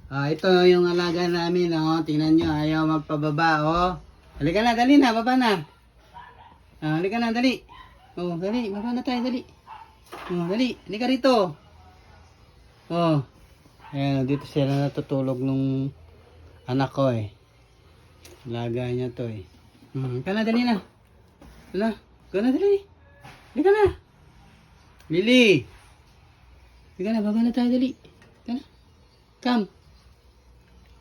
Ito yung alaga namin, oh. Tingnan nyo, ayaw magpababa, oh. Halika na, dali na, baba na. Halika na, dali. Oh, dali, baba na tayo, dali. Oh, dali, halika rito. Oh. Ayan, dito sila natutulog nung anak ko, eh. Alaga niya to, eh. Halika na, dali na. Hala, halika na, dali. Halika na. Lily. Halika na, baba na tayo, dali. Halika na. Come.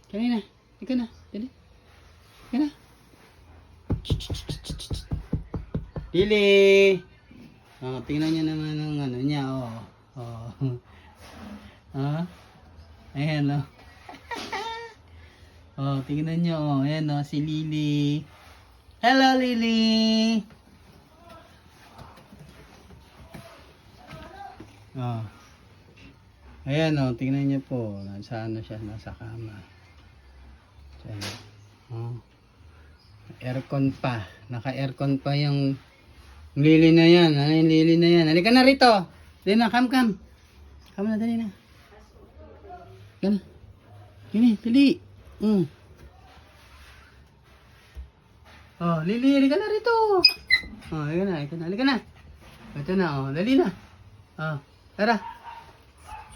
Dali na. Halika na. Dali. Halika na. Lily. Tingnan niyo naman ang ano niya. Ayan, tingnan niyo. Ayan, si Lily. Hello, Lily. Ayan, tingnan niyo po. Nasa ano siya, nasa kama. Aircon pa. Naka-aircon pa yung Lily na yan. Ano yung Lily na yan? Halika na rito. Dali na, come. Come na, dali na. Halika na. Dali. Lily, halika na rito. Halika na. Ito na, dali na. Tara.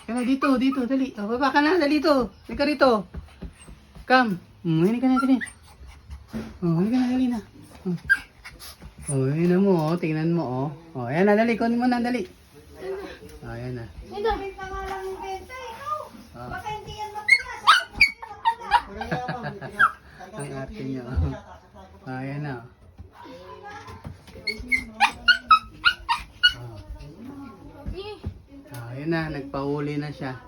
Halika na, dito, dali. Baba ka na, dali dito. Halika rito. Come. Halika na, dali. Halika na, dali na. Yun na mo, tingnan mo, ayan na, dali, kunin mo na, dali. Ayan na. Ito, may pangalang yung benta, ikaw. Baka hindi yan mapula. Ang arte niya, ayan na. Ayan na, nagpahuli na siya.